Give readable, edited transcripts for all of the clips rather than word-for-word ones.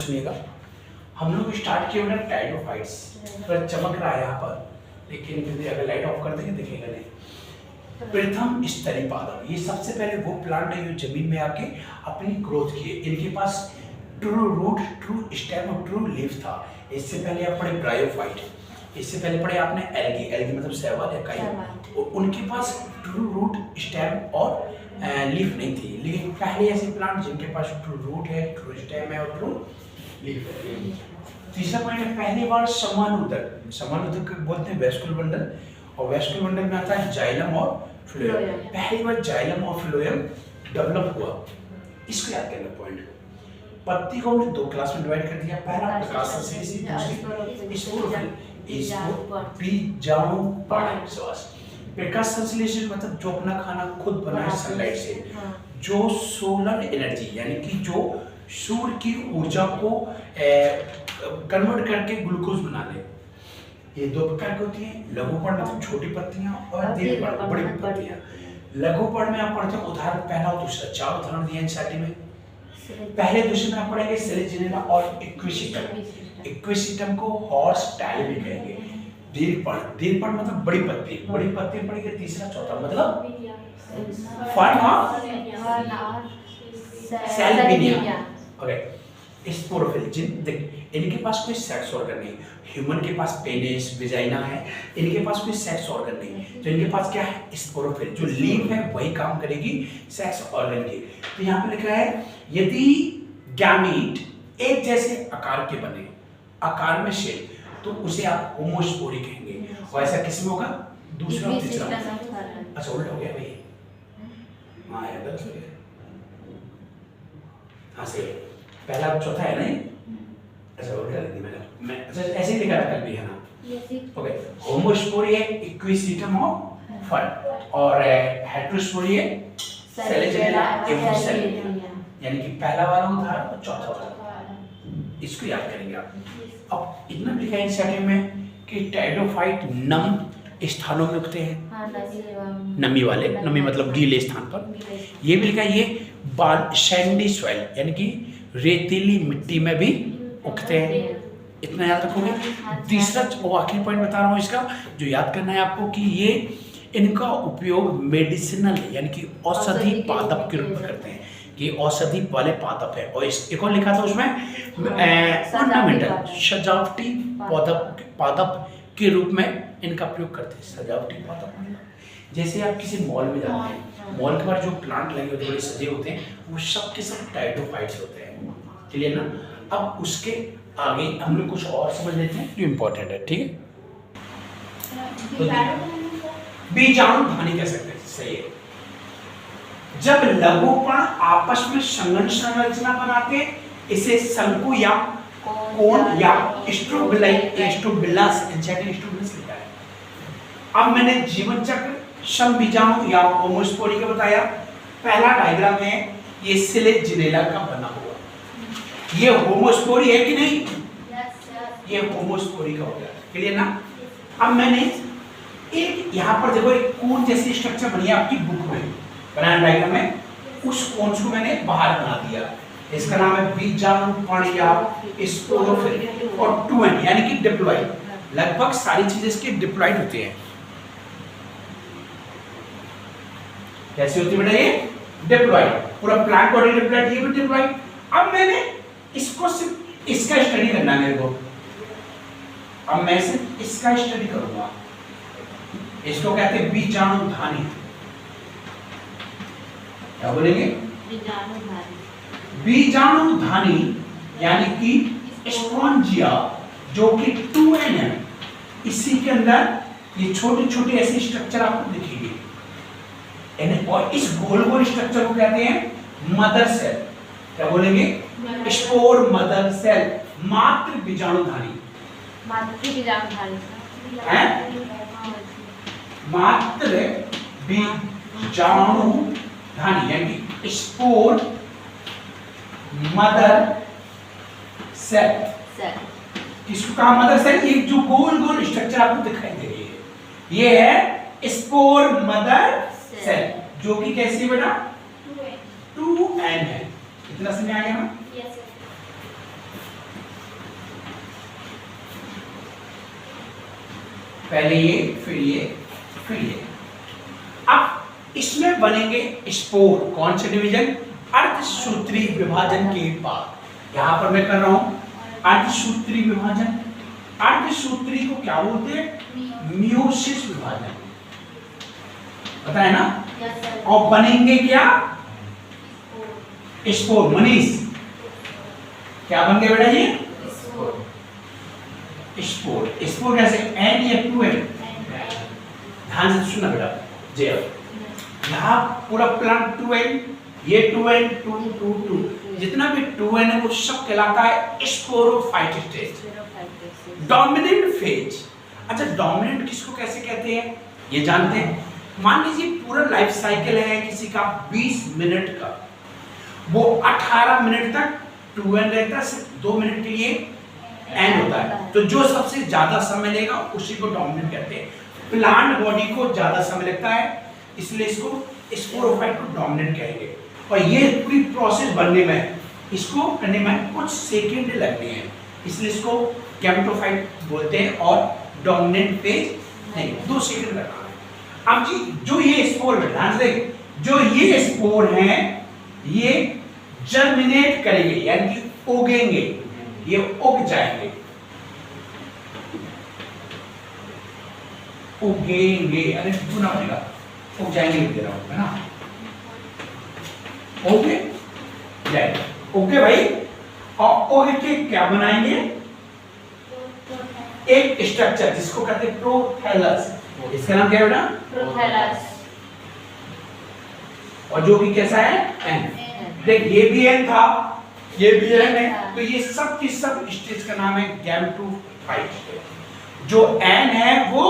सुनिएगा, हम लोग स्टार्ट किए हुए टाइडोफाइट्स पर चमक रहा है यहाँ पर, लेकिन यदि अगर लाइट ऑफ कर देंगे दिखेगा नहीं। प्रथम स्तरीय पादप, ये सबसे पहले वो प्लांट है जो जमीन में आके अपनी ग्रोथ किए। इनके पास ट्रू रूट, ट्रू स्टेम और ट्रू लीफ था। इससे पहले आप पढ़े ब्रायोफाइट, इससे पहले पढ़े आपने एल्गी, एल्गी मतलब शैवाल या काई। उनके पास ट्रू रूट, स्टेम और लीफ नहीं थी। लेकिन पहले ऐसे प्लांट जिनके पास ट्रू रूट है, ट्रू स्टेम है और ट्रू लीफ है। तीसरा पॉइंट है, पहली बार समानुदक, समानुदक बोलते हैं वेस्कुलर बंडल, और वेस्कुलर बंडल में आता है जाइलम और फ्लोएम। पहली बार जाइलम और फ्लोएम डेवलप हुआ। इसको याद करना पॉइंट। पत्ती को हमने दो क्लास में डिवाइड कर दिया। पहला प्रकाश संश्लेषी, दूसरी स्पोरोफिल, बीजाणुपाणी। प्रकाश संश्लेषण मतलब जो अपना खाना खुद बनाए सनलाइट से, जो सोलर एनर्जी यानी कि जो सूर्य की ऊर्जा को कन्वर्ट करके ग्लूकोज बना ले। ये दो प्रकार की होती हैं, लघुपर्ण मतलब छोटी पत्तियां और दीर्घपर्ण बड़ी पत्तियां। लघुपर्ण में आप पढ़ते हैं उदाहरण पहला और दूसरा, चार उदाहरण दिए एनसीईआरटी में। पहले दूसरे में आप पढ़ेंगे सेलेजिनेला और इक्विसिटम। इक्विसिटम को हॉर्स टाइल भी कहेंगे। दीर्घपर्ण, दीर्घपर्ण मतलब बड़ी पत्ती, बड़ी पत्ती पढ़ेंगे। तीसरा चौथा मतलब फर्न और सेल्विनिया। ओके, स्पोरोफिल, इनके पास कोई सेक्स ऑर्गन नहीं। ह्यूमन के पास पेनिस, वेजाइना है, इनके पास कोई सेक्स ऑर्गन नहीं। तो इनके पास क्या है? स्पोरोफिल। जो लीफ है वही काम करेगी सेक्स ऑर्गन की। तो यहाँ पे लिखा है यदि गैमीट एक जैसे आकार के बने, आकार में शेप, तो उसे आप होमोस्पोरी कहेंगे। और ऐसा किसमें होगा? दूसरा और तीसरा। अच्छा उल्टा हो गया भाई। हाँ यार गलत हो गया। हाँ सही, पहला और चौथा है नहीं। अच्छा उल्टा लिख दिया मैं। अच्छा ऐसे ही लिखा था कल भी है ना। ओके, होमोस्पोरी है इक्विसिटम और फर्न, और हेटेरोस्पोरी है सेलेजिनेला एवोसेलिया। यानी कि पहला वाला उदाहरण और चौथा वाला, इसको याद करेंगे आप। अब इतना लिखा है एनसीईआरटी में कि टाइडोफाइट नम स्थानों में उगते हैं, नमी वाले, नमी मतलब गीले स्थान पर। ये भी लिखा है ये सैंडी सॉइल यानी कि रेतीली मिट्टी में भी उगते हैं। इतना याद रखोगे। तीसरा और आखिरी पॉइंट बता रहा हूँ इसका, जो याद करना है आपको कि ये इनका उपयोग मेडिसिनल यानी कि औषधि पादप के रूप में करते हैं। ये औषधि वाले पादप है। और एक और लिखा था उसमें ऑर्नामेंटल, सजावटी पादप के रूप में इनका प्रयोग करते हैं। सजावटी पादप जैसे आप किसी मॉल में जाते हैं, मॉल के बाहर जो प्लांट लगे होते हैं, सजे होते हैं, वो सब के सब टाइडोफाइट्स होते हैं। क्लियर ना? अब उसके आगे हम लोग कुछ और समझ लेते हैं जो इम्पोर्टेंट है। ठीक है, बीजाणुधानी कह सकते हैं। सही है। जब लघुपर्ण आपस में संघन संरचना बनाते, इसे शंकु या कोन या स्ट्रोबिलस लिखा है। अब मैंने जीवन चक्र, समबीजाणु या होमोस्पोरी का बताया। पहला डायग्राम है ये सेलेजिनेला का बना हुआ। ये होमोस्पोरी है कि नहीं? ये होमोस्पोरी का हो गया। क्लियर ना? अब मैंने एक यहाँ पर देखो एक कोन जैसी स्ट्रक्चर बनी है आपकी बुक में, बनाया डायग्राम में। उस कोन्स को मैंने बाहर बना दिया। इसका नाम है बीजाणुपर्णी या स्पोरोफिल और 2n यानी कि डिप्लॉइड। लगभग सारी चीजें इसकी डिप्लॉइड होती हैं। कैसी होती है बेटा? ये डिप्लॉइड। पूरा प्लांट बॉडी डिप्लॉइड, ये भी डिप्लॉइड। अब मैंने इसको सिर्फ इसका स्टडी करना है मेरे को। अब मैं सिर्फ इसका स्टडी करूंगा। इसको कहते हैं बीजाणुधानी। क्या बोलेंगे? बीजाणुधानी यानी कि स्पॉन्जिया, जो कि 2n है। इसी के अंदर ये छोटे छोटे ऐसे स्ट्रक्चर आपको दिखेंगे, और इस गोल गोल स्ट्रक्चर को कहते हैं मदर सेल। क्या बोलेंगे? Spore mother cell. मात्र बीजाणुधानी, मात्र बीजाणुधानी यानी स्पोर मदर सेल। किसको कहा मदर सेल? ये जो गोल गोल स्ट्रक्चर आपको दिखाई दे रही है, ये है स्पोर मदर सेल, जो कि कैसी है बेटा? 2n है। इतना समझ आ गया ना? पहले ये फिर ये फिर ये। अब इसमें बनेंगे स्पोर। कौन से डिवीजन? अर्धसूत्री विभाजन के बाद। यहां पर मैं कर रहा हूं अर्धसूत्री विभाजन। अर्धसूत्री को क्या बोलते हैं? मियोसिस विभाजन, पता है ना? और बनेंगे क्या? स्पोर। मनीष क्या बन गए बेटा ये? स्पोर। स्पोर कैसे? एन या 2n? ध्यान से सुनना बेटा जे। यहाँ पूरा प्लांट 2n, ये 2n 2 2 2, जितना भी 2n है वो सब कहलाता है स्पोरोफाइट स्टेज, डोमिनेंट फेज। अच्छा, डोमिनेंट किसको कैसे कहते हैं ये जानते हैं? मान लीजिए पूरा लाइफ साइकिल है किसी का 20 मिनट का, वो 18 मिनट तक 2n रहता है, सिर्फ 2 मिनट के लिए n होता है। तो जो सबसे ज्यादा समय लेगा उसी को डोमिनेंट कहते हैं। प्लांट बॉडी को ज्यादा समय लगता है, इसलिए इसको स्पोरोफाइट को डोमिनेंट कहेंगे। और ये पूरी प्रोसेस बनने में, इसको करने में कुछ सेकंड लगते हैं, इसलिए इसको गैमेटोफाइट बोलते हैं। और डोमिनेंट फेज नहीं, 2 सेकंड लगता है। अब जी जो ये स्पोर है, ध्यान से जो ये स्पोर हैं ये जर्मिनेट करेंगे, यानी कि उगेंगे, ये उग जाएंगे, उगेंगे। अरे सुना पड़ेगा, उग जाएंगे लिख दे रहा हूं, है ना? ओके जाएंगे, ओके भाई। और उग के क्या बनाएंगे? एक स्ट्रक्चर जिसको कहते हैं प्रोथैलस। इसका नाम क्या है बेटा? प्रोथैलस। और जो कि कैसा है? एन। देख ये भी एन था, ये भी एन है, तो ये सब की सब स्टेज का नाम है गैमेटोफाइट स्टेज। जो एन है वो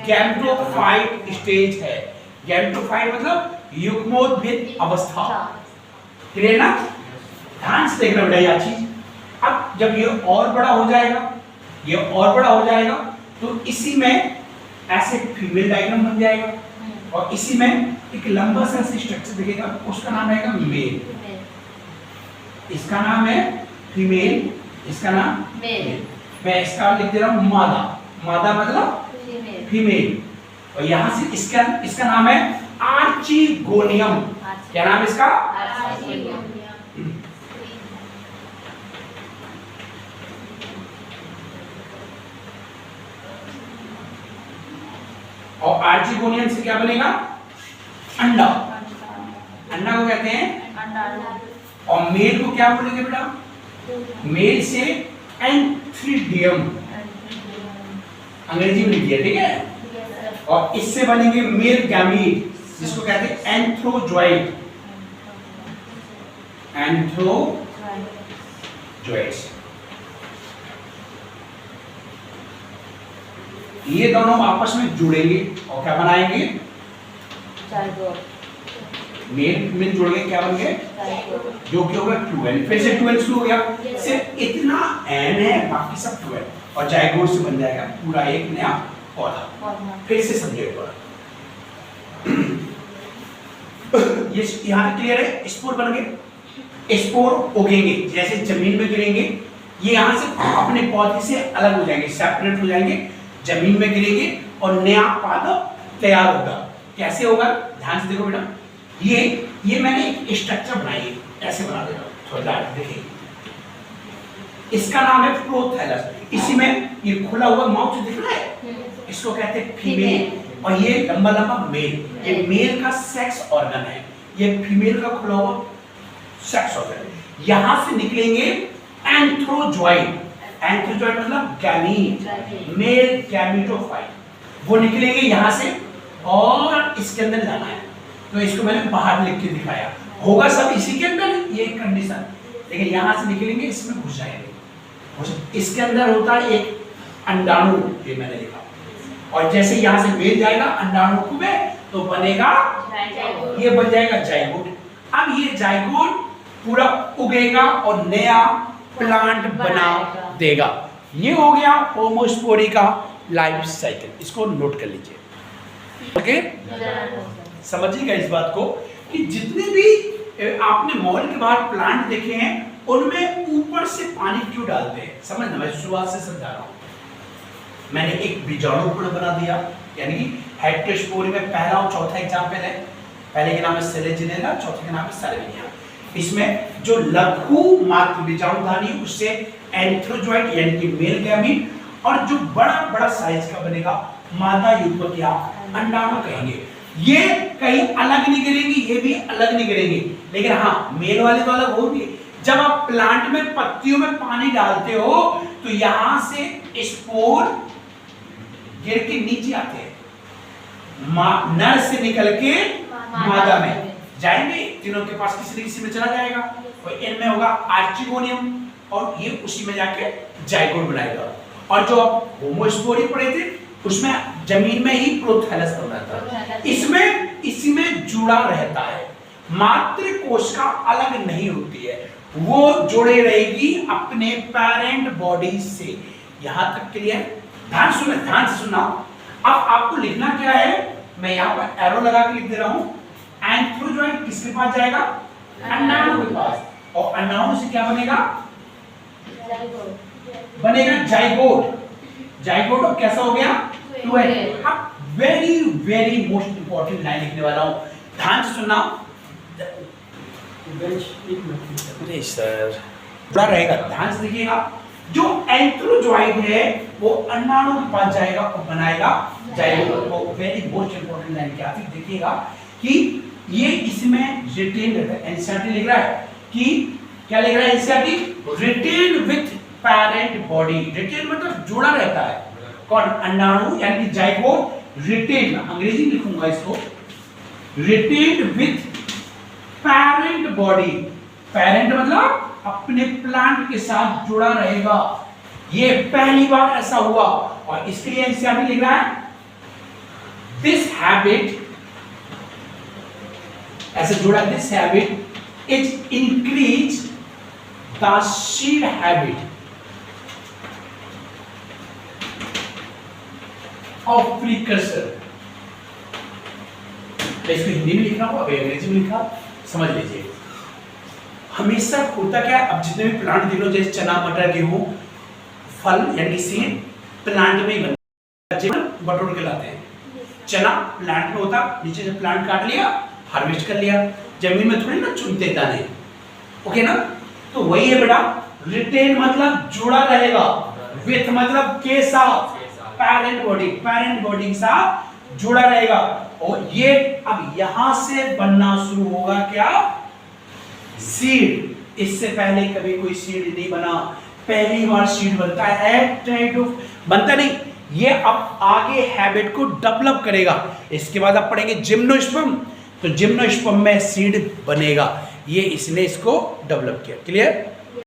गैमेटोफाइट स्टेज है। गैमेटोफाइट मतलब युग्मोद्भिद अवस्था। क्लियर ना? ध्यान से देखना बेटा यह चीज। अब जब ये और बड़ा हो जाएगा, ये और बड़ा हो जाएगा, तो इसी में ऐसे फीमेल डायग्राम बन जाएगा, और इसी में एक लंबा सा स्ट्रक्चर दिखेगा, उसका नाम है मेल। इसका नाम है फीमेल, इसका नाम मेल। मैं इसका लिख दे रहा हूं मादा। मादा मतलब फीमेल। और यहां से इसका नाम है आर्चिगोनियम। क्या नाम है इसका? और आर्चिगोनियम से क्या बनेगा? अंडा। अंडा को कहते हैं अंडा। और मेल को क्या बोलेंगे बेटा? मेल से एंथ्रीडियम, अंग्रेजी में लिख दिया, ठीक है? और इससे बनेंगे मेल गैमीट, जिसको कहते हैं एंथ्रोजॉइड। एंथ्रोजॉइड्स। ये दोनों आपस में जुड़ेंगे और क्या बनाएंगे? मेल फीमेल जुड़ गए, क्या बन गए? जो कि होगा 12। फिर से 12 शुरू हो गया, सिर्फ इतना n है, बाकी सब 12। और जाइगोट से बन जाएगा पूरा एक नया पौधा। फिर से समझिए थोड़ा। ये यहाँ तक क्लियर है? स्पोर बन गए, स्पोर उगेंगे, जैसे जमीन में गिरेंगे, ये यहाँ से अपने पौधे से अलग हो जाएंगे, सेपरेट हो जाएंगे, जमीन में गिरेंगे और नया पौधा तैयार होगा। कैसे होगा? ध्यान से देखो बेटा। ये मैंने एक स्ट्रक्चर बनाई है, ऐसे बना दे रहा हूं, थोड़ा देखिए। इसका नाम है प्रोथैलस। इसी में ये खुला हुआ माउथ दिख रहा है, इसको कहते हैं फीमेल। और ये लंबा लंबा मेल, ये मेल का सेक्स ऑर्गन है, ये फीमेल का खुला हुआ सेक्स ऑर्गन। यहां से निकलेंगे एंथ्रोजॉइड। एंथ्रोजॉइड मतलब गैमीट, मेल गैमेटोफाइट। वो निकलेंगे यहां से और इसके अंदर जाना है, तो इसको मैंने बाहर लिख के दिखाया। होगा सब इसी के अंदर, ये कंडीशन, लेकिन यहां से निकलेंगे, इसमें घुस जाएंगे। इसके अंदर होता है एक अंडाणु, ये मैंने लिखा। और जैसे यहां से मेल जाएगा अंडाणु में, तो बनेगा ये बन जाएगा जाइगोट। अब ये जाइगोट पूरा उगेगा और नया प्लांट बना देगा। ये हो गया होमोस्पोरी का लाइफ साइकिल। इसको नोट कर लीजिए, ओके? समझिएगा इस बात को कि जितने भी आपने मॉल के बाहर प्लांट देखे हैं, उनमें ऊपर से पानी क्यों डालते हैं? समझना, मैं शुरुआत से समझा रहा हूं। मैंने एक बीजाणुपूर्ण बना दिया, यानी कि हेटेरोस्पोरी में पहला और चौथा एग्जाम्पल है। पहले के नाम है सेलेजिनेला, चौथे का नाम है साल्विनिया। इसमें जो लघु मात्र बीजाणुधानी उससे एंथ्रोजॉइट यानी कि मेल गैमीट, और जो बड़ा बड़ा साइज का बनेगा मादा युग्मक या अंडाणु कहेंगे। ये कहीं अलग नहीं गिरेंगी, ये भी अलग नहीं गिरेंगी, लेकिन हाँ मेल वाले तो अलग होंगे। जब आप प्लांट में पत्तियों में पानी डालते हो तो यहां से स्पोर गिर के नीचे आते हैं, नर से निकल के मादा में जाएंगे, तीनों के पास किसी न किसी में चला जाएगा। और इनमें होगा आर्चिगोनियम और ये उसी में जाके जाइगोट बनाएगा। और जो आप होमोस्पोरी पढ़े थे उसमें जमीन में ही प्रोथैलस बन रहा था, इसमें इसी में जुड़ा रहता है। मात्र कोशिका अलग नहीं होती है, वो जुड़े रहेगी अपने पेरेंट बॉडी से। यहां तक क्लियर? ध्यान सुनो, ध्यान से सुनना। अब आपको लिखना क्या है, मैं यहाँ पर एरो लगा के लिख दे रहा हूं। एंथ्रोजॉइट किसके पास जाएगा? अंडाणु के पास। और अंडाणु से क्या बनेगा? बनेगा जाइगोट। जाइगोट अब कैसा हो गया? ट्वेल। अब very very most important line लिखने वाला हूं, ध्यान से सुनना। अरे सर बड़ा रहेगा, ध्यान से देखिएगा। जो एंथ्रोजॉइट है वो अंडाणु के पास जाएगा और बनाएगा जाइगोट। वो वेरी मोस्ट इंपॉर्टेंट लाइन क्या थी, देखिएगा कि ये इसमें रिटेन रहता है। एनसीईआरटी लिख रहा है कि क्या लिख रहा है NCERT? Written with parent body. Written मतलब जुड़ा रहता है। कौन? अंडाणु यानी कि जाइगोट रिटेन, अंग्रेजी लिखूंगा इसको, written with parent body. Parent मतलब अपने प्लांट के साथ जुड़ा रहेगा। ये पहली बार ऐसा हुआ और इसके लिए एनसीईआरटी लिख रहा है दिस हैबिट, ऐसे जुड़ा, this habit is increase the seed habit of precursor. इसको हिंदी में लिखना होगा, अंग्रेजी में लिखा, समझ लीजिए। हमेशा होता क्या है, अब जितने भी प्लांट देख लो, जैसे चना मटर गेहूं, फल यानी कि सीड प्लांट में ही बनता है, बटोर के लाते हैं। चना प्लांट में होता, नीचे से प्लांट काट लिया, हार्वेस्ट कर लिया, जमीन में थोड़ी ना चुनते दाने, ओके ना? तो वही है बेटा, रिटेन मतलब जुड़ा रहेगा, विथ मतलब के साथ, पेरेंट बॉडी, पेरेंट बॉडी के साथ जुड़ा रहेगा। और ये अब यहां से बनना शुरू होगा क्या? सीड। इससे पहले कभी कोई सीड नहीं बना, पहली बार सीड बनता है। बनता नहीं, ये अब आगे हैबिट को डेवलप करेगा। इसके बाद आप पढ़ेंगे जिम्नोस्पर्म, तो जिम्नोस्पर्म में सीड बनेगा। ये इसने इसको डेवलप किया। क्लियर?